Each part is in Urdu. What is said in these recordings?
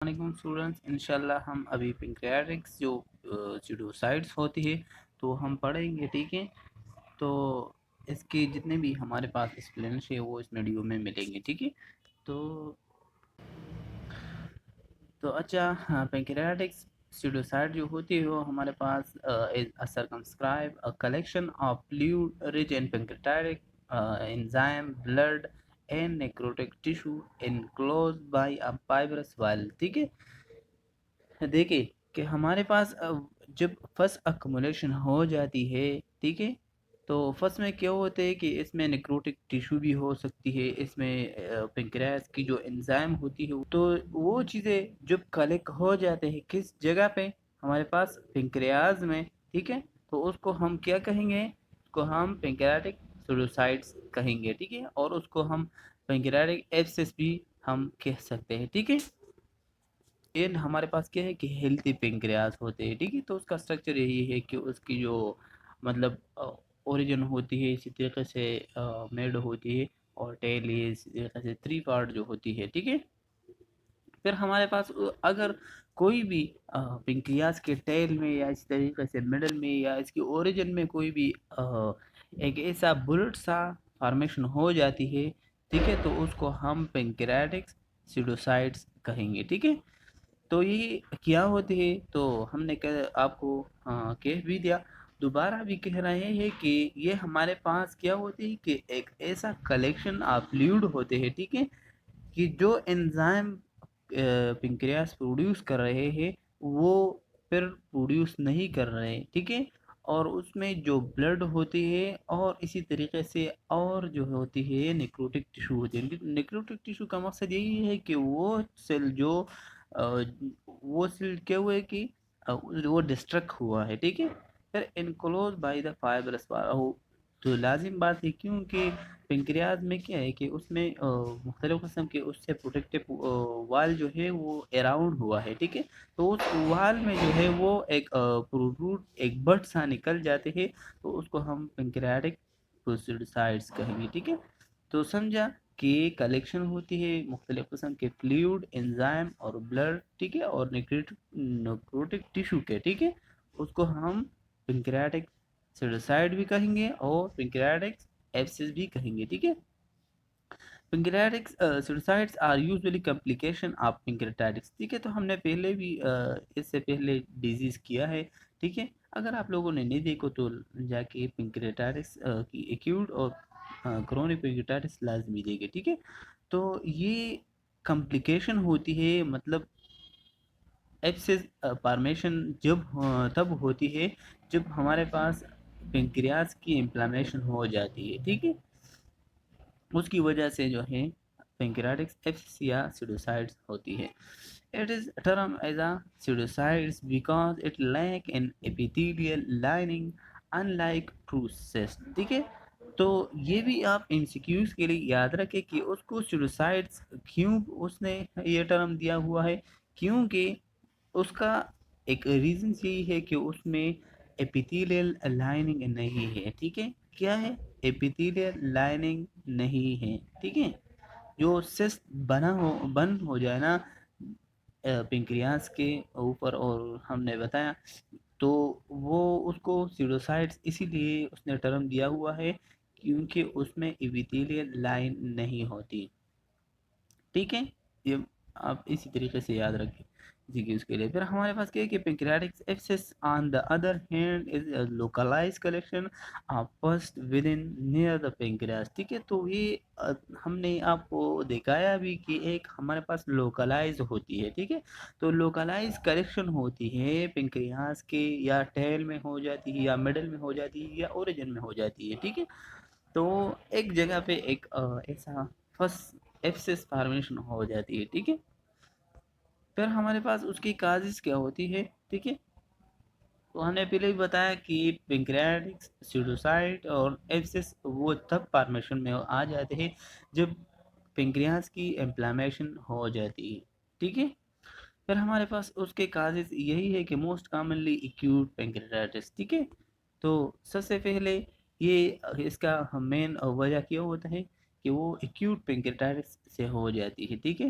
علیکم اسٹوڈنٹس، انشاءاللہ ہم ابھی پنکریاٹکس جو سیڈوسائڈس ہوتی ہے تو ہم پڑھیں گے. ٹھیک ہے، تو اس کے جتنے بھی ہمارے پاس ایکسپلینش ہے وہ اس ویڈیو میں ملیں گے. ٹھیک ہے، تو اچھا، پنکریاٹکس سیڈوسائڈ جو ہوتی ہے وہ ہمارے پاس circumscribed collection of fluid rich in pancreatic enzyme blood and necrotic tissue enclosed by a fibrous wall. ٹھیک ہے، دیکھیں کہ ہمارے پاس جب فسٹ اکمولیشن ہو جاتی ہے، ٹھیک ہے، تو فسٹ میں کیا ہوتا ہے کہ اس میں نیکروٹک ٹیشو بھی ہو سکتی ہے، اس میں پنکریاس کی جو انزائم ہوتی ہے، تو وہ چیزیں جب کلیکٹ ہو جاتے ہیں کس جگہ پہ ہمارے پاس پنکریاز میں، ٹھیک ہے، تو اس کو ہم کیا کہیں گے؟ اس کو ہم پنکریاٹک سیڈوسائڈس کہیں گے. ٹھیک ہے، اور اس کو ہم پنکریاٹک ایبسس بھی ہم کہہ سکتے ہیں. ٹھیک ہے، این ہمارے پاس کیا ہے کہ ہیلتھی پنکریاس ہوتے ہیں. ٹھیک ہے، تو اس کا سٹرکچر یہی ہے کہ اس کی جو مطلب اوریجن ہوتی ہے اسی طریقے سے میڈ ہوتی ہے، اور ٹیل اسی طریقے سے 3 پارٹ جو ہوتی ہے. ٹھیک ہے، پھر ہمارے پاس اگر کوئی بھی پنکریاس کے ٹیل میں یا اس طریقے سے مڈل میں یا اس کی اوریجن میں کوئی بھی ایک ایسا بلٹ سا فارمیشن ہو جاتی ہے، ٹھیک ہے، تو اس کو ہم پنکریاٹک سیڈوسائڈس کہیں گے. ٹھیک ہے، تو یہ کیا ہوتی ہے تو ہم نے آپ کو کہہ بھی دیا، دوبارہ بھی کہہ رہے ہیں کہ یہ ہمارے پاس کیا ہوتی ہے کہ ایک ایسا کلیکشن آف فلوئڈ ہوتے ہیں. ٹھیک ہے، کہ جو انزائم پنکریاس پروڈیوس کر رہے ہیں وہ پھر پروڈیوس نہیں کر رہے. ٹھیک ہے، اور اس میں جو بلڈ ہوتی ہے اور اسی طریقے سے اور جو ہوتی ہے نیکروٹک ٹیشو ہوتی ہے. نیکروٹک ٹیشو کا مقصد یہی ہے کہ وہ سیل جو وہ سیل کیا ہوا ہے کہ وہ ڈسٹرکٹ ہوا ہے. ٹھیک ہے، پھر انکلوز بائی دا فائبرس، تو لازم بات ہے کیونکہ پنکریاز میں کیا ہے کہ اس میں مختلف قسم کے اس سے پروٹیکٹیو وال جو ہے وہ اراؤنڈ ہوا ہے. ٹھیک ہے، تو اس وال میں جو ہے وہ ایک پروٹروٹ ایک بٹ سا نکل جاتے ہیں، تو اس کو ہم پنکریاٹک سیڈوسائڈس کہیں گے. ٹھیک ہے، تو سمجھا کہ کلیکشن ہوتی ہے مختلف قسم کے فلوئڈ انزائم اور بلڈ، ٹھیک ہے، اور نیکروٹک ٹیشو کے. ٹھیک ہے، اس کو ہم پنکریاٹک سیڈوسائڈ بھی کہیں گے اور پنکریاٹک ایبسس بھی کہیں گے. ٹھیک ہے، پنکریاٹک سیڈوسائڈس آر یوزلی کمپلیکیشن آف پنکریاٹائٹس. ٹھیک ہے، تو ہم نے پہلے بھی اس سے پہلے ڈیزیز کیا ہے. ٹھیک ہے، اگر آپ لوگوں نے نہیں دیکھو تو جا کے پنکریاٹائٹس کی ایکیوٹ اور کرونک پنکریاٹائٹس لازمی دیکھے. ٹھیک ہے، تو یہ کمپلیکیشن ہوتی ہے، مطلب ایبسس فارمیشن جب تب ہوتی ہے جب ہمارے پاس پنکریاس کی انفلامیشن ہو جاتی ہے. ٹھیک ہے، اس کی وجہ سے جو ہے پنکریاٹک ایبسس یا سیڈوسائڈس ہوتی ہے. It is termed as a pseudocyetes because it lack an epithelial lining unlike true cysts. ٹھیک ہے، تو یہ بھی آپ MCQs کے لیے یاد رکھیں کہ اس کو سیڈوسائڈس کیوں اس نے یہ ٹرم دیا ہوا ہے، کیونکہ اس کا ایک ریزن یہی ہے کہ اس میں ایپیتھیلیل لائننگ نہیں ہے. ٹھیک ہے، کیا ہے؟ ایپیتھیلیل لائننگ نہیں ہے. ٹھیک ہے، جو سسٹ بن ہو جائے نا پنکریاس کے اوپر، اور ہم نے بتایا تو وہ اس کو سیڈوسائڈس اسی لیے اس نے ٹرم دیا ہوا ہے کیونکہ اس میں ایپیتھیلیل لائن نہیں ہوتی. ٹھیک ہے، یہ آپ اسی طریقے سے یاد رکھیں جی کہ اس کے لیے. پھر ہمارے پاس کیا ہے کہ pancreatic abscess on the other hand is a localized collection of pus within near the pancreas. ٹھیک ہے، تو یہ ہم نے آپ کو دکھایا بھی کہ ایک ہمارے پاس لوکلائز ہوتی ہے. ٹھیک ہے، تو لوکلائز کلیکشن ہوتی ہے پنکریاس کے، یا ٹیل میں ہو جاتی ہے یا مڈل میں ہو جاتی ہے یا اوریجن میں ہو جاتی ہے. ٹھیک ہے، تو ایک جگہ پہ ایک ایسا فرسٹ ایبسس فارمیشن ہو جاتی ہے. ٹھیک ہے، پھر ہمارے پاس اس کی کازز کیا ہوتی ہے. ٹھیک ہے، تو ہم نے پہلے بھی بتایا کہ پنکریاٹک سیڈوسائڈ اور ایبسس وہ تب فارمیشن میں آ جاتے ہیں جب پنکریاس کی انفلامیشن ہو جاتی ہے. ٹھیک ہے، پھر ہمارے پاس اس کے کازز یہی ہے کہ موسٹ کامنلی ایکیوٹ پنکریاٹائٹس. ٹھیک ہے، تو سب سے پہلے یہ اس کا مین وجہ کیا ہوتا ہے کہ وہ ایکیوٹ پنکریاٹائٹس سے ہو جاتی ہے. ٹھیک ہے،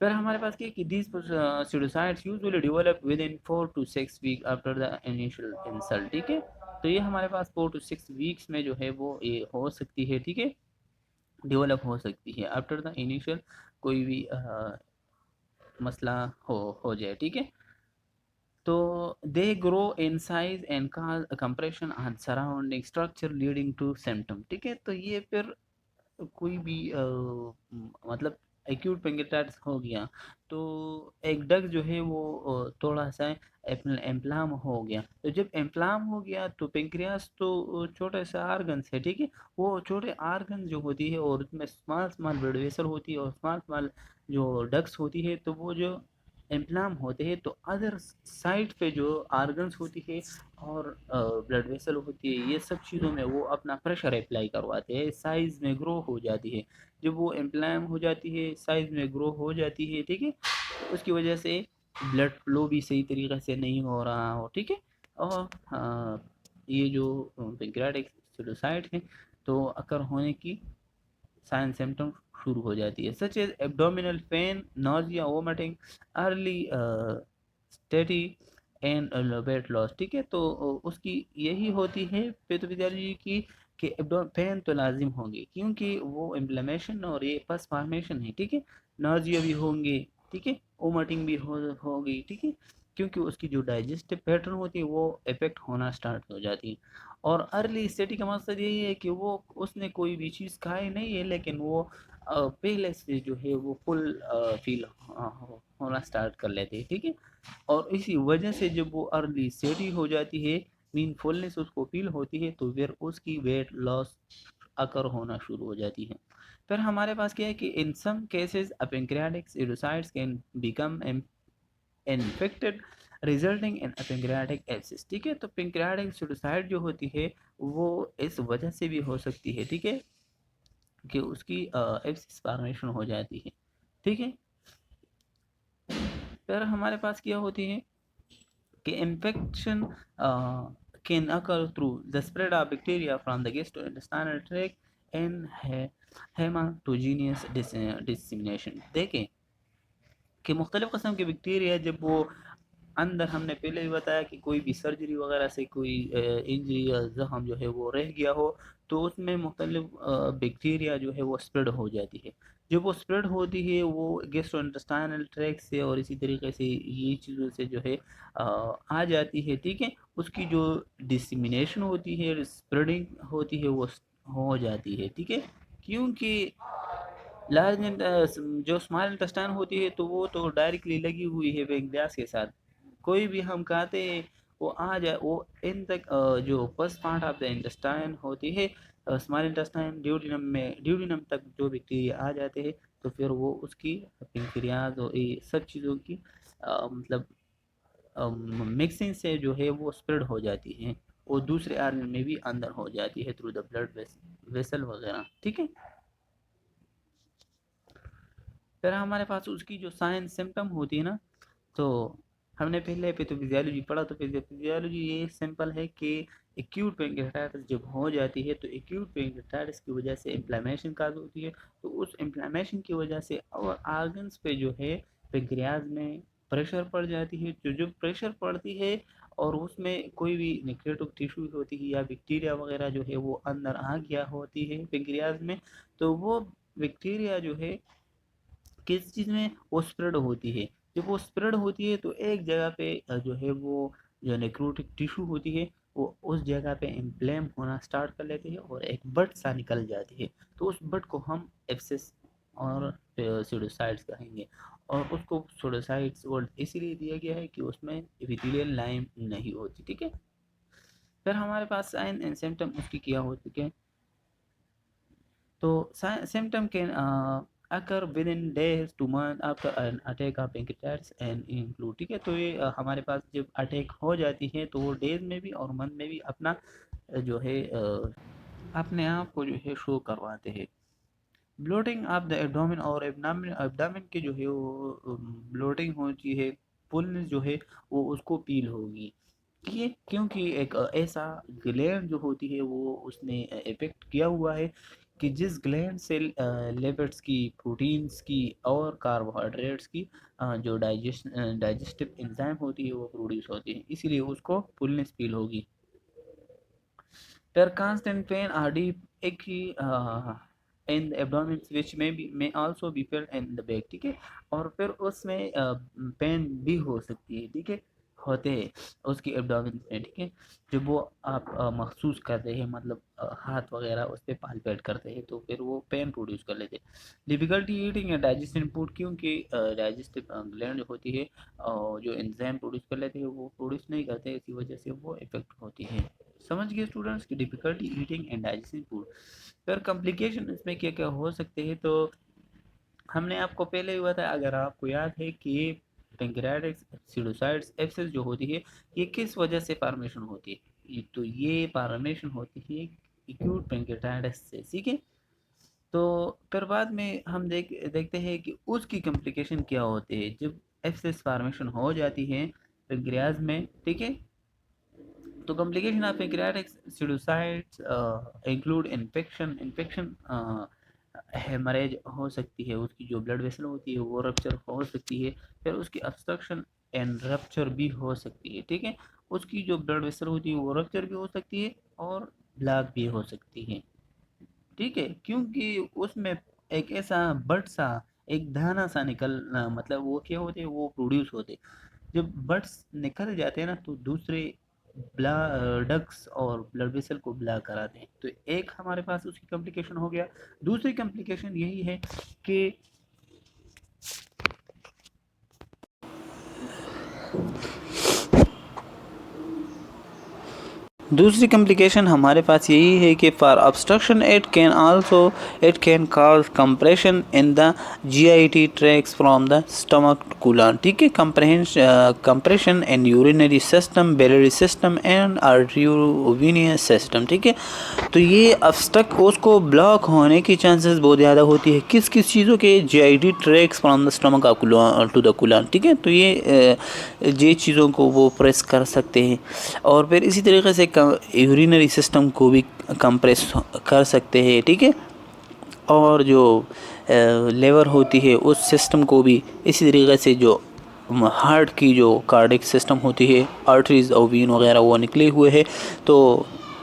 پھر ہمارے پاس کیا ہے کہ these pseudoscites usually develop within 4 to 6 weeks after the initial insult. ٹھیک ہے، تو یہ ہمارے پاس 4 to 6 weeks میں جو ہے وہ یہ ہو سکتی ہے، ٹھیک ہے، ڈیولپ ہو سکتی ہے آفٹر دا انیشیل کوئی بھی مسئلہ ہو جائے، ٹھیک ہے. تو they grow in size and cause compression on surrounding structure leading to symptom. ٹھیک ہے، تو یہ پھر کوئی بھی مطلب ایکیوٹ پینکریٹائٹس ہو گیا تو ایک ڈگ جو ہے وہ تھوڑا سا امپلام ہو گیا. تو جب امپلام ہو گیا تو پینکریاس تو چھوٹے سے آرگنس ہے، ٹھیک ہے، وہ چھوٹے آرگن جو ہوتی ہے اور اس میں اسمال اسمال بلڈ ویسل ہوتی ہے اور اسمال اسمال جو ڈگس ہوتی ہے، تو وہ جو امپلام ہوتے ہیں تو ادر سائڈ پہ جو آرگنس ہوتی ہے اور بلڈ ویسل ہوتی ہے، یہ سب چیزوں میں وہ اپنا پریشر اپلائی کرواتے ہیں، سائز میں گرو ہو جاتی ہے. جب وہ امپلام ہو جاتی ہے، سائز میں گرو ہو جاتی ہے، ٹھیک ہے، اس کی وجہ سے بلڈ فلو بھی صحیح طریقے سے نہیں ہو رہا ہو، ٹھیک ہے. اور یہ جو پینکریاٹک سیڈوسائٹ ہے تو اکر ہونے کی سائن سمٹم شروع ہو جاتی ہے، such as abdominal pain, nausea, vomiting, early satiety and weight loss. ٹھیک ہے، تو اس کی یہی ہوتی ہے پیتھوفیزیولوجی کی کہ پین تو لازم ہوں گی کیونکہ وہ انفلیمیشن اور یہ پس فارمیشن ہے، ٹھیک ہے، نوزیا بھی ہوں گے، ٹھیک ہے، وومٹنگ بھی ہوگی، ٹھیک ہے، کیونکہ اس کی جو ڈائجسٹو پیٹرن ہوتی ہے وہ افیکٹ ہونا سٹارٹ ہو جاتی ہے. اور ارلی اسٹیٹی کا مقصد یہی ہے کہ وہ اس نے کوئی بھی چیز کھائی نہیں ہے لیکن وہ پہلے سے جو ہے وہ فل فیل ہونا سٹارٹ کر لیتے ہیں، ٹھیک ہے. اور اسی وجہ سے جب وہ ارلی اسٹیٹی ہو جاتی ہے، مین فلنس اس کو فیل ہوتی ہے، تو پھر اس کی ویٹ لاس اکر ہونا شروع ہو جاتی ہے. پھر ہمارے پاس کیا ہے کہ in some cases pancreatic pseudocysts can become infected resulting in pancreatic abscess. ٹھیک ہے، تو پینکریاٹک سیڈوسائٹ جو ہوتی ہے وہ اس وجہ سے بھی ہو سکتی ہے، ٹھیک ہے، کہ اس کی ایبسس فارمیشن ہو جاتی ہے، ٹھیک ہے. پھر ہمارے پاس کیا ہوتی ہے کہ infection can occur through the spread of bacteria from the gastrointestinal tract and hematogenous dissemination. دیکھیں کہ مختلف قسم کے بیکٹیریا جب وہ اندر، ہم نے پہلے بھی بتایا کہ کوئی بھی سرجری وغیرہ سے کوئی انجری یا زخم جو ہے وہ رہ گیا ہو تو اس میں مختلف بیکٹیریا جو ہے وہ اسپریڈ ہو جاتی ہے. جب وہ اسپریڈ ہوتی ہے وہ گیسٹرو انٹسٹائنل ٹریک سے اور اسی طریقے سے یہ چیزوں سے جو ہے آ جاتی ہے، ٹھیک ہے، اس کی جو ڈسیمینیشن ہوتی ہے، اسپریڈنگ ہوتی ہے، وہ ہو جاتی ہے، ٹھیک ہے. کیونکہ لارج جو اسمال انٹسٹائن ہوتی ہے تو وہ تو ڈائریکٹلی لگی ہوئی ہے پینکریاس کے ساتھ، کوئی بھی ہم کھاتے ہیں وہ آ جائے وہ ان تک جو first part of the intestine ہوتی ہے اسمال انٹسٹائن ڈیوڈینم تک جو بیکٹیریا آ جاتے ہیں تو پھر وہ اس کی پینکریاس اور یہ سب چیزوں کی مطلب مکسنگ سے جو ہے وہ اسپریڈ ہو جاتی ہے اور دوسرے آرگن میں بھی اندر ہو جاتی ہے تھرو دا بلڈ ویسل وغیرہ، ٹھیک ہے. پھر ہمارے پاس اس کی جو سائن سمٹم ہوتی ہے نا، تو ہم نے پہلے پیتھوفیزیالوجی پڑھا تو پیتھوفیزیالوجی یہ سمپل ہے کہ ایکیوٹ پینکریاٹائٹس جب ہو جاتی ہے تو ایکیوٹ پینکریاٹائٹس کی وجہ سے انفلیمیشن کاز ہوتی ہے، تو اس انفلیمیشن کی وجہ سے اور آرگنس پہ جو ہے پینکریاز میں پریشر پڑ جاتی ہے. جو پریشر پڑتی ہے اور اس میں کوئی بھی نیکریٹو ٹیشو ہوتی ہے یا بیکٹیریا وغیرہ جو ہے وہ اندر آ گیا ہوتی ہے پینکریاز میں، تو وہ بیکٹیریا جو ہے کس چیز میں وہ اسپریڈ ہوتی ہے. جب وہ اسپریڈ ہوتی ہے تو ایک جگہ پہ جو ہے وہ جو نیکروٹک ٹیشو ہوتی ہے وہ اس جگہ پہ انفلیم ہونا سٹارٹ کر لیتے ہیں اور ایک بٹ سا نکل جاتی ہے، تو اس بٹ کو ہم ایبسس اور سیڈوسائٹس کہیں گے. اور اس کو سیڈوسائٹس ورڈ اسی لیے دیا گیا ہے کہ اس میں ایپیتھیلیل لائن نہیں ہوتی، ٹھیک ہے. پھر ہمارے پاس سائن اینڈ سمٹم اس کی کیا ہو چکے ہیں، تو symptom can occur within days to months after an attack of pancreatitis and include. ٹھیک ہے، تو یہ ہمارے پاس جب اٹیک ہو جاتی ہے تو وہ ڈیز میں بھی اور منتھ میں بھی اپنا جو ہے اپنے آپ کو جو ہے شو کرواتے ہیں. بلوٹنگ آف دا ایبڈومن اور ایبڈومن کے جو ہے وہ بلوٹنگ ہوتی ہے، پل جو ہے وہ اس کو پیل ہوگی، ٹھیک ہے، کیونکہ ایک ایسا گلینڈ جو ہوتی ہے وہ اس نے افیکٹ کیا ہوا ہے کہ جس گلینڈ سے لیپٹس کی، پروٹینز کی اور کاربوہائیڈریٹس کی جو ڈائجسٹو انزائم ہوتی ہے وہ پروڈیوس ہوتی ہے، اسی لیے اس کو فلنس فیل ہوگی. پھر کانسٹنٹ پین آر ڈیپ ایک ہی in the abdomen which may also be felt in the back. ٹھیک ہے، اور پھر اس میں پین بھی ہو سکتی ہے، ٹھیک ہے، ہوتے ہیں اس کی ایبڈومن میں، ٹھیک ہے، جب وہ آپ محسوس کرتے ہیں، مطلب ہاتھ وغیرہ اس پہ پالپیٹ کرتے ہیں تو پھر وہ پین پروڈیوس کر لیتے ہیں. ڈیفیکلٹی ایٹنگ یا ڈائجسٹنگ فوڈ، کیونکہ ڈائجسٹو گلینڈ جو ہوتی ہے جو انزائم پروڈیوس کر لیتے ہیں وہ پروڈیوس نہیں کرتے، اسی وجہ سے وہ افیکٹ ہوتی ہے. سمجھ گئے اسٹوڈنٹس کی difficulty eating and digesting food. پھر کمپلیکیشن اس میں کیا کیا ہو سکتے ہیں، تو ہم نے آپ کو پہلے ہی بتایا، اگر آپ کو یاد ہے کہ پینکریاٹکس سیڈوسائڈس ایبسس جو ہوتی ہے یہ کس وجہ سے فارمیشن ہوتی ہے، تو یہ فارمیشن ہوتی ہے ایکوٹ پینکریاٹائٹس سے، ٹھیک ہے. تو پھر بعد میں ہم دیکھتے ہیں کہ اس کی کمپلیکیشن کیا ہوتی ہے جب ایبسس فارمیشن ہو جاتی ہے پینکریاز میں، ٹھیک ہے. تو complication of pancreatics pseudocysts include infection hemorrhage ہو سکتی ہے، اس کی جو بلڈ ویسل ہوتی ہے وہ رپچر ہو سکتی ہے، پھر اس کی ابسٹرکشن اینڈ رپچر بھی ہو سکتی ہے، ٹھیک ہے. اس کی جو بلڈ ویسل ہوتی ہے وہ رپچر بھی ہو سکتی ہے اور بلاک بھی ہو سکتی ہے، ٹھیک ہے، کیونکہ اس میں ایک ایسا بٹ سا ایک دھانا سا نکلنا، مطلب وہ کیا ہوتے ہیں، وہ پروڈیوس ہوتے. جب بٹس نکل جاتے ہیں نا تو دوسرے ڈکس اور بلڈ ویسل کو بلاک کراتے ہیں. تو ایک ہمارے پاس اس کی کمپلیکیشن ہو گیا. دوسری کمپلیکیشن یہی ہے کہ دوسری کمپلیکیشن ہمارے پاس یہی ہے کہ for obstruction it can cause compression in the GIT tracts from the stomach to colon. ٹھیک ہے، compression in urinary system, biliary system and arteriovenous system. ٹھیک ہے، تو یہ obstruct اس کو بلاک ہونے کی چانسز بہت زیادہ ہوتی ہے. کس چیزوں کے؟ GIT tracts from the stomach to the colon. ٹھیک ہے، تو یہ چیزوں کو وہ پریس کر سکتے ہیں، اور پھر اسی طریقے سے یورینری سسٹم کو بھی کمپریس کر سکتے ہیں، ٹھیک ہے، اور جو لیور ہوتی ہے اس سسٹم کو بھی اسی طریقے سے، جو ہارٹ کی جو کارڈک سسٹم ہوتی ہے، آرٹریز اور وین وغیرہ وہ نکلے ہوئے ہیں. تو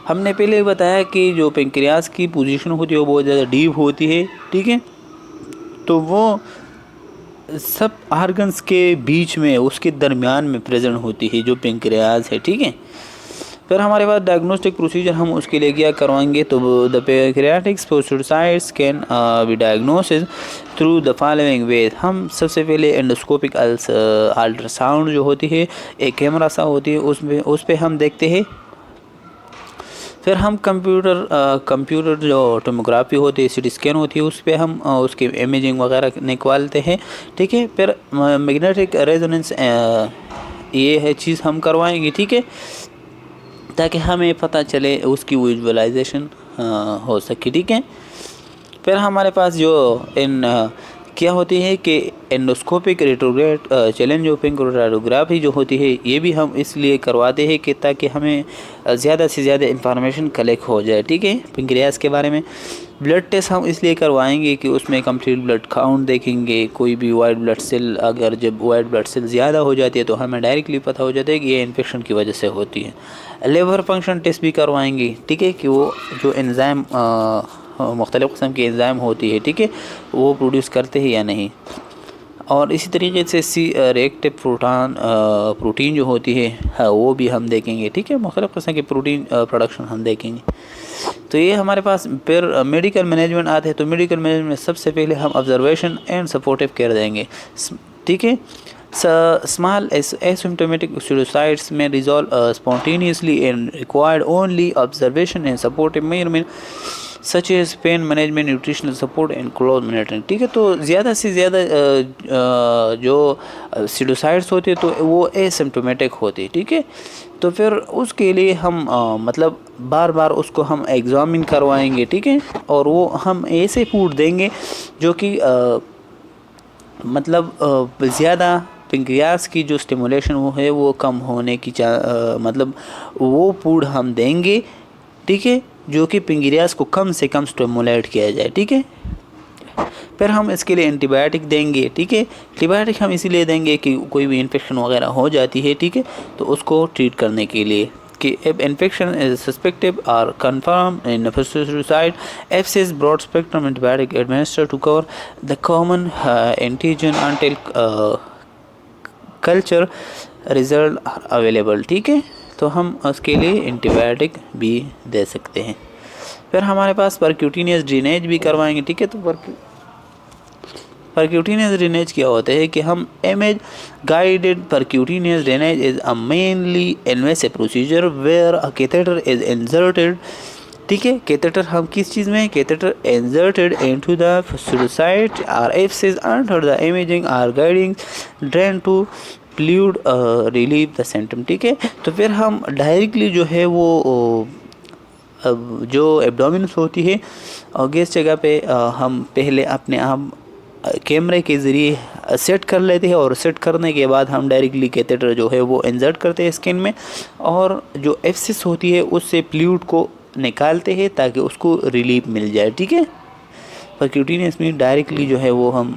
ہم نے پہلے بتایا کہ جو پینکریاس کی پوزیشن ہوتی ہے وہ بہت زیادہ ڈیپ ہوتی ہے، ٹھیک ہے، تو وہ سب آرگنز کے بیچ میں، اس کے درمیان میں پریزنٹ ہوتی ہے جو پینکریاس ہے، ٹھیک ہے. پھر ہمارے پاس ڈائگنوسٹک پروسیجر ہم اس کے لیے کیا کروائیں گے، تو the pancreatic pseudocysts can be diagnosed through the following ways. ہم سب سے پہلے انڈوسکوپک الٹرا ساؤنڈ جو ہوتی ہے، ایک کیمرہ سا ہوتی ہے، اس پہ ہم دیکھتے ہیں. پھر ہم کمپیوٹر جو ٹوموگرافی ہوتی ہے، سی ٹی اسکین ہوتی ہے، اس پہ ہم اس کی امیجنگ وغیرہ نکالتے ہیں، ٹھیک ہے. پھر میگنیٹک ریزوننس یہ ہے چیز ہم کروائیں گے، ٹھیک ہے، تاکہ ہمیں پتہ چلے اس کی ویژولائزیشن ہو سکے، ٹھیک ہے. پھر ہمارے پاس جو کیا ہوتی ہے کہ انڈوسکوپک ریٹروگریڈ چیلنج آف ریڈیوگرافی جو ہوتی ہے، یہ بھی ہم اس لیے کرواتے ہیں کہ تاکہ ہمیں زیادہ سے زیادہ انفارمیشن کلیکٹ ہو جائے، ٹھیک ہے، پنکریاس کے بارے میں. بلڈ ٹیسٹ ہم اس لیے کروائیں گے کہ اس میں کمپلیٹ بلڈ کاؤنٹ دیکھیں گے. کوئی بھی وائٹ بلڈ سیل، اگر جب وائٹ بلڈ سیل زیادہ ہو جاتی ہے تو ہمیں ڈائریکٹلی پتہ ہو جاتا ہے کہ یہ انفیکشن کی وجہ سے ہوتی ہے. لیور فنکشن ٹیسٹ بھی کروائیں گے، ٹھیک ہے، کہ وہ جو انزائم مختلف قسم کی انزائم ہوتی ہے، ٹھیک ہے، وہ پروڈیوس کرتے ہیں یا نہیں. اور اسی طریقے سے ریئیکٹیو پروٹین جو ہوتی ہے وہ بھی ہم دیکھیں گے، ٹھیک ہے، مختلف قسم کے پروٹین پروڈکشن ہم دیکھیں گے. تو یہ ہمارے پاس پھر میڈیکل مینجمنٹ آتے ہیں. تو میڈیکل مینجمنٹ میں سب سے پہلے ہم آبزرویشن اینڈ سپورٹیو کیئر دیں گے، ٹھیک ہے. Small asymptomatic pseudocyetes may resolve spontaneously and required only observation and supportive measurement such as pain management, nutritional support and close monitoring. ٹھیک ہے، تو زیادہ سے زیادہ جو سیڈوسائڈس ہوتے تو وہ اسمپٹومیٹک ہوتے، ٹھیک ہے. تو پھر اس کے لیے ہم مطلب بار بار اس کو ہم ایگزامن کروائیں گے، ٹھیک ہے، اور وہ ہم ایسے فوڈ دیں گے جو کہ مطلب زیادہ پنکریاس کی جو سٹیمولیشن وہ ہے وہ کم ہونے کی مطلب وہ فوڈ ہم دیں گے، ٹھیک ہے. جو کہ پنکریاس کو کم سے کم اسٹیمولیٹ کیا جائے. ٹھیک ہے. پھر ہم اس کے لیے اینٹی بائیوٹک دیں گے. ٹھیک ہے. اینٹی بائیوٹک ہم اسی لیے دیں گے کہ کوئی بھی انفیکشن وغیرہ ہو جاتی ہے. ٹھیک ہے. تو اس کو ٹریٹ کرنے کے لیے کہ if infection is suspected or confirmed in parasiticide, abscess broad spectrum antibiotic administered to cover the common antigen until culture result are available. ٹھیک ہے. تو ہم اس کے لیے اینٹی بائیوٹک بھی دے سکتے ہیں. پھر ہمارے پاس پرکیوٹینیس ڈرینیج بھی کروائیں گے. ٹھیک ہے. تو پرکیوٹینیس ڈرینیج کیا ہوتا ہے کہ ہم image guided percutaneous drainage is a minimally invasive procedure where a catheter is inserted. ٹھیک ہے. کیتھیٹر ہم کس چیز میں catheter inserted into the site or abscess under the imaging or guiding drain to fluid relieve the symptom. ٹھیک ہے. تو پھر ہم ڈائریکٹلی جو ہے وہ جو ایبڈومینس ہوتی ہے اور اس جگہ پہ ہم پہلے اپنے آپ کیمرے کے ذریعے سیٹ کر لیتے ہیں اور سیٹ کرنے کے بعد ہم ڈائریکٹلی کیتھیٹر جو ہے وہ انسرٹ کرتے ہیں اسکن میں اور جو ایبسس ہوتی ہے اس سے فلوئڈ کو نکالتے ہیں تاکہ اس کو ریلیف مل جائے. ٹھیک ہے. پرکیوٹینیس میں ڈائریکٹلی جو ہے وہ ہم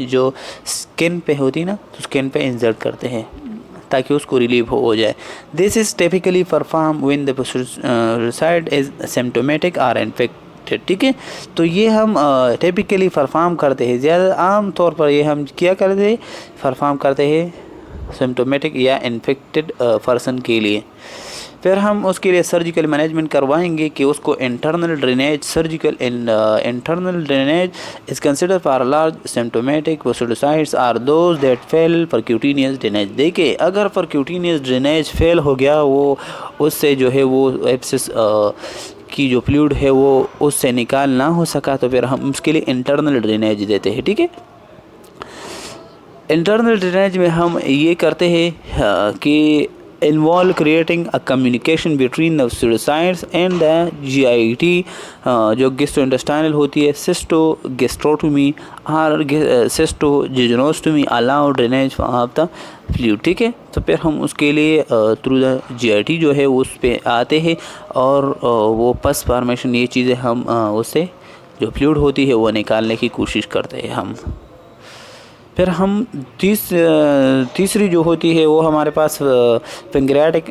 جو اسکن پہ ہوتی ہے نا تو اسکن پہ انسرٹ کرتے ہیں تاکہ اس کو ریلیف ہو جائے. This is typically perform when the parasite is symptomatic or infect. ٹھیک ہے. تو یہ ہم ٹیپیکلی پرفارم کرتے ہیں. زیادہ عام طور پر یہ ہم کیا کرتے ہیں پرفارم کرتے ہیں سمپٹومیٹک یا انفیکٹڈ پرسن کے لیے. پھر ہم اس کے لیے سرجیکل مینجمنٹ کروائیں گے کہ اس کو internal drainage surgical internal drainage is consider for large symptomatic pseudocysts or those that fail percutaneous drainage. دیکھیں اگر پرکیوٹینیس ڈرینیج فیل ہو گیا وہ اس سے جو ہے وہ ایبسس کی جو فلوئڈ ہے وہ اس سے نکال نہ ہو سکا تو پھر ہم اس کے لیے انٹرنل ڈرینیج دیتے ہیں. ٹھیک ہے. انٹرنل ڈرینیج میں ہم یہ کرتے ہیں کہ involve creating a communication between the pseudocytes and the GIT جو گیسٹروانٹسٹائنل ہوتی ہے سسٹوگیسٹروٹومی اور سسٹوجیجنوسٹومی allow drainage of the fluid. ٹھیک ہے. تو پھر ہم اس کے لیے تھرو دا GIT جو ہے اس پہ آتے ہیں اور وہ پس فارمیشن یہ چیزیں ہم اس سے جو فلوئڈ ہوتی ہے وہ نکالنے کی کوشش کرتے ہیں ہم. پھر ہم تیسری جو ہوتی ہے وہ ہمارے پاس پنکریاٹک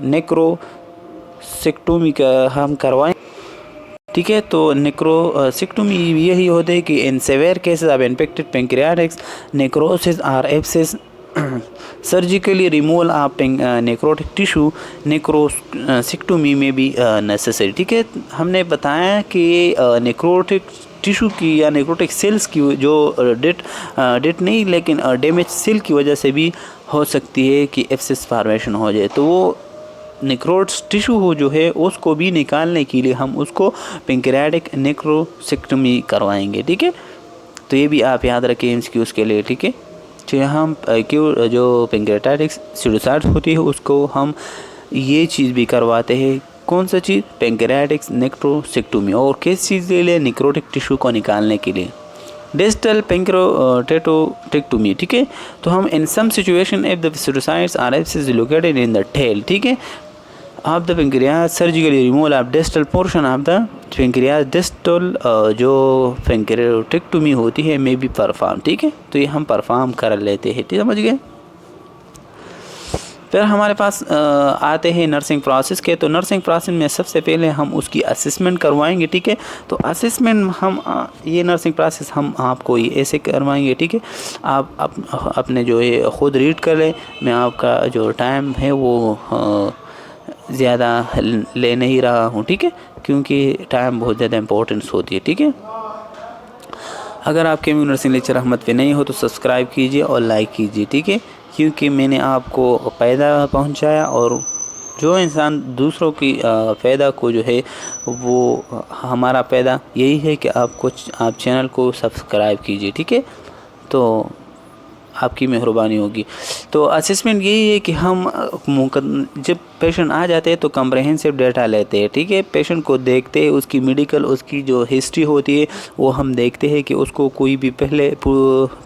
نیکروسیکٹومی کا ہم کروائیں. ٹھیک ہے. تو نیکروسیکٹومی یہی ہوتے ہے کہ in severe cases of infected pancreatics necrosis or abscess surgically removal of necrotic tissue necrosectomy میں بھی نیسیسری. ٹھیک ہے. ہم نے بتایا کہ نیکروٹک ٹیشو کی یا نیکروٹک سیلز کی جو ڈیٹ نہیں لیکن ڈیمیج سیل کی وجہ سے بھی ہو سکتی ہے کہ ایبسس فارمیشن ہو جائے. تو وہ نیکروٹس ٹیشو ہو جو ہے اس کو بھی نکالنے کے لیے ہم اس کو پنکریاٹک نیکروسیکٹومی کروائیں گے. ٹھیک ہے. تو یہ بھی آپ یاد رکھیں اس کی اس کے لیے. ٹھیک ہے. تو ہم جو پنکریاٹک سیڈوسائٹس ہوتی ہے اس کو ہم یہ چیز بھی کرواتے ہیں. کون سا چیز پنکریاٹک نیکروسیکٹومی اور کس چیز کے لیے نیکروٹک ٹیشو کو نکالنے کے لیے ڈسٹل پنکریاٹوٹیکٹومی. ٹھیک ہے. تو ہم in some situation if the pseudocysts or abscess located in the tail. ٹھیک ہے. Of the pancreas surgically removal of distal portion of the pancreas distal جو پنکریاٹوٹیکٹومی ہوتی ہے میں بھی پرفارم. ٹھیک ہے. تو یہ ہم پرفارم کر لیتے ہیں. ٹھیک سمجھ گئے. پھر ہمارے پاس آتے ہیں نرسنگ پروسیس کے. تو نرسنگ پروسیس میں سب سے پہلے ہم اس کی اسسمنٹ کروائیں گے. ٹھیک ہے. تو اسسمنٹ ہم یہ نرسنگ پروسیس ہم آپ کو ایسے کروائیں گے. ٹھیک ہے. آپ اپنے جو ہے خود ریڈ کر لیں. میں آپ کا جو ٹائم ہے وہ زیادہ لے نہیں رہا ہوں. ٹھیک ہے. کیونکہ ٹائم بہت زیادہ امپورٹنس ہوتی ہے. ٹھیک ہے. اگر آپ کے نرسنگ لیکچر احمد پہ نہیں ہو تو سبسکرائب کیجئے اور لائک کیجئے. ٹھیک ہے. کیونکہ میں نے آپ کو فائدہ پہنچایا اور جو انسان دوسروں کی فائدہ کو جو ہے وہ ہمارا فائدہ یہی ہے کہ آپ چینل کو سبسکرائب کیجئے. ٹھیک ہے. تو آپ کی مہربانی ہوگی. تو اسسمنٹ یہی ہے کہ ہم جب پیشنٹ آ جاتے ہیں تو کمپریہنسو ڈیٹا لیتے ہیں, ٹھیک ہے, پیشنٹ کو دیکھتے ہیں, اس کی میڈیکل, اس کی جو ہسٹری ہوتی ہے وہ ہم دیکھتے ہیں کہ اس کو کوئی بھی پہلے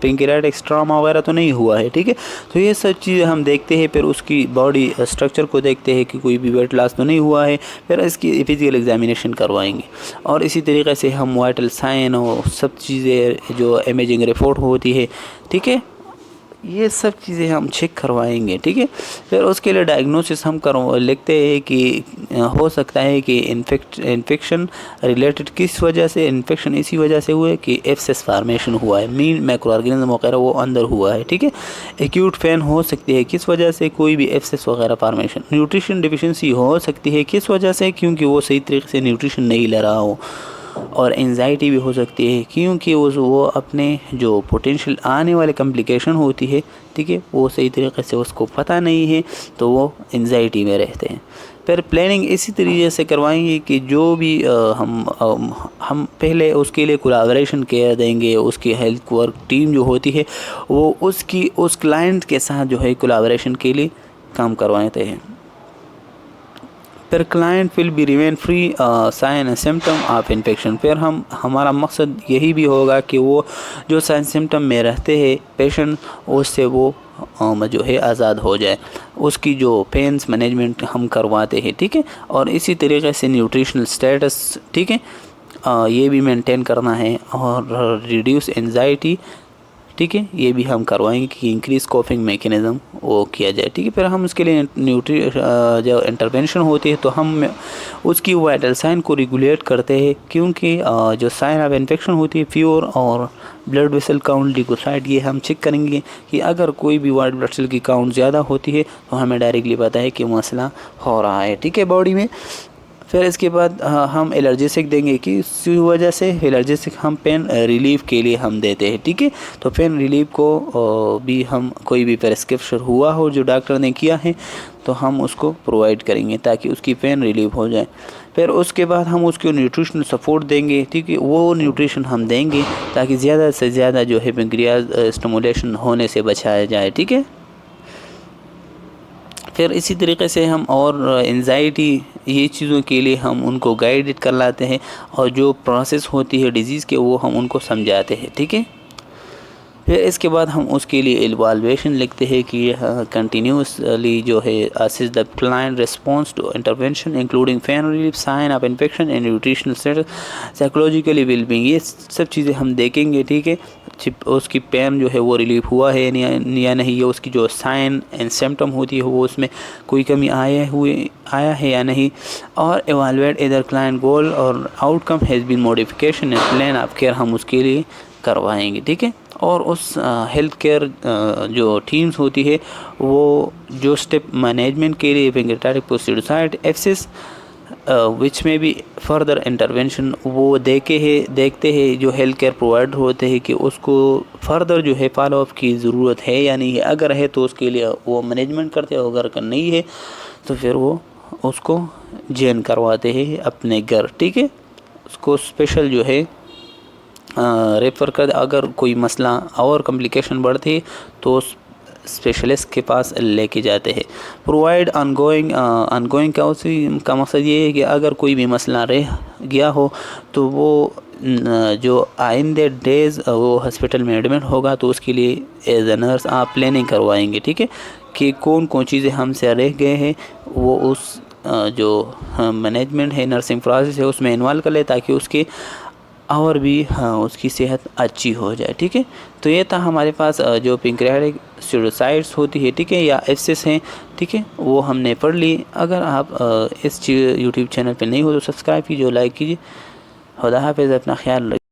پینکریاٹکس ٹراما وغیرہ تو نہیں ہوا ہے, ٹھیک ہے. تو یہ سب چیزیں ہم دیکھتے ہیں. پھر اس کی باڈی اسٹرکچر کو دیکھتے ہیں کہ کوئی بھی ویٹ لاس تو نہیں ہوا ہے. پھر اس کی فزیکل ایگزامینیشن کروائیں گے, اور اسی طریقے سے ہم وائٹل سائن اور سب چیزیں جو امیجنگ رپورٹ ہوتی ہے, ٹھیک ہے, یہ سب چیزیں ہم چیک کروائیں گے, ٹھیک ہے. پھر اس کے لیے ڈائگنوسس ہم لکھتے ہیں کہ ہو سکتا ہے کہ انفیکشن ریلیٹڈ کس وجہ سے, انفیکشن اسی وجہ سے ہوا ہے کہ ایبسس فارمیشن ہوا ہے, مین مائکرو آرگینزم وغیرہ وہ اندر ہوا ہے, ٹھیک ہے. ایکیوٹ پین ہو سکتی ہے کس وجہ سے, کوئی بھی ایبسس وغیرہ فارمیشن. نیوٹریشن ڈیفیشنسی ہو سکتی ہے کس وجہ سے, کیونکہ وہ صحیح طریقے سے نیوٹریشن نہیں لے رہا ہو. اور انزائٹی بھی ہو سکتی ہے کیونکہ وہ اپنے جو پوٹینشیل آنے والے کمپلیکیشن ہوتی ہے, ٹھیک ہے, وہ صحیح طریقے سے اس کو پتہ نہیں ہے, تو وہ انزائٹی میں رہتے ہیں. پھر پلاننگ اسی طریقے سے کروائیں گے کہ جو بھی ہم پہلے اس کے لیے کولیبریشن کیا دیں گے. اس کی ہیلتھ ورک ٹیم جو ہوتی ہے وہ اس کلائنٹ کے ساتھ جو ہے کولیبریشن کے لیے کام کرواتے ہیں. پھر client will be remain free sign and symptom of infection. پھر ہمارا مقصد یہی بھی ہوگا کہ وہ جو سائن سمٹم میں رہتے ہیں پیشنٹ, اس سے وہ جو ہے آزاد ہو جائے. اس کی جو پینس مینجمنٹ ہم کرواتے ہیں, ٹھیک ہے. اور اسی طریقے سے نیوٹریشنل سٹیٹس, ٹھیک ہے, یہ بھی مینٹین کرنا ہے. اور ریڈیوس انزائٹی, ٹھیک ہے, یہ بھی ہم کروائیں گے کہ انکریز کوپنگ میکینزم وہ کیا جائے, ٹھیک ہے. پھر ہم اس کے لیے جو انٹرونشن ہوتی ہے تو ہم اس کی وائٹل سائن کو ریگولیٹ کرتے ہیں, کیونکہ جو سائن آف انفیکشن ہوتی ہے فیور اور بلڈ ویسل کاؤنٹ لیکوسائٹ, یہ ہم چیک کریں گے کہ اگر کوئی بھی وائٹ بلڈ سیل کی کاؤنٹ زیادہ ہوتی ہے تو ہمیں ڈائریکٹلی پتہ ہے کہ مسئلہ ہو رہا ہے, ٹھیک ہے, باڈی میں. پھر اس کے بعد ہم الرجیسک دیں گے کہ اس وجہ سے الرجیسک ہم پین ریلیف کے لیے ہم دیتے ہیں, ٹھیک ہے. تو پین ریلیف کو بھی ہم کوئی بھی پرسکرپشن ہوا ہو جو ڈاکٹر نے کیا ہے تو ہم اس کو پرووائڈ کریں گے تاکہ اس کی پین ریلیف ہو جائے. پھر اس کے بعد ہم اس کو نیوٹریشنل سپورٹ دیں گے, ٹھیک ہے. وہ نیوٹریشن ہم دیں گے تاکہ زیادہ سے زیادہ جو ہے پنکریاز اسٹیمولیشن ہونے سے بچایا جائے, ٹھیک ہے. پھر اسی طریقے سے ہم اور انزائٹی یہ چیزوں کے لیے ہم ان کو گائیڈ کرلاتے ہیں, اور جو پروسیس ہوتی ہے ڈیزیز کے وہ ہم ان کو سمجھاتے ہیں, ٹھیک ہے. پھر اس کے بعد ہم اس کے لیے ایوالویشن لکھتے ہیں کہ کنٹینیوسلی جو ہے assess the client response to intervention including pain relief, sign of infection and nutritional status, psychologically well being. یہ سب چیزیں ہم دیکھیں گے, ٹھیک ہے. اس کی پین جو ہے وہ ریلیف ہوا ہے یا نہیں, اس کی جو سائن اینڈ سمٹم ہوتی ہے وہ اس میں کوئی کمی آیا ہے یا نہیں, اور ایوالویٹ ادر کلائنٹ گول اور out come has been modification and plan of care ہم اس کے لیے کروائیں گے, ٹھیک ہے. اور اس ہیلتھ کیئر جو ٹیمز ہوتی ہے وہ جو اسٹیپ مینجمنٹ کے لیے پینکریاٹک پوسٹیڈوسائٹ ایبسس وچ میں بھی فردر انٹرونشن وہ دیکھتے ہیں جو ہیلتھ کیئر پرووائڈر ہوتے ہیں کہ اس کو فردر جو ہے فالو اپ کی ضرورت ہے یا نہیں ہے. اگر ہے تو اس کے لیے وہ مینجمنٹ کرتے ہیں, اگر نہیں ہے تو پھر وہ اس کو جین کرواتے ہیں اپنے گھر, ٹھیک ہے. اس کو اسپیشل جو ہے ریفر کر, اگر کوئی مسئلہ اور کمپلیکیشن بڑھتی تو اسپیشلسٹ کے پاس لے کے جاتے ہیں. پرووائڈ آن گوئنگ کا مقصد یہ ہے کہ اگر کوئی بھی مسئلہ رہ گیا ہو تو وہ جو آئندہ ڈیز وہ ہاسپٹل میں ایڈمٹ ہوگا تو اس کے لیے ایز اے نرس آپ پلاننگ کروائیں گے, ٹھیک ہے, کہ کون چیزیں ہم سے رہ گئے ہیں وہ اس جو مینجمنٹ ہے نرسنگ پروسیس ہے اس میں انوالو کر لے تاکہ اس کے اور بھی اس کی صحت اچھی ہو جائے, ٹھیک ہے. تو یہ تھا ہمارے پاس جو پینکریاٹک اسٹیڈوسائٹس ہوتی ہے, ٹھیک ہے, یا ایبسس ہیں, ٹھیک ہے, وہ ہم نے پڑھ لی. اگر آپ اس یوٹیوب چینل پہ نہیں ہو تو سبسکرائب کیجیے, لائک کیجیے. خدا حافظ, اپنا خیال رکھیے.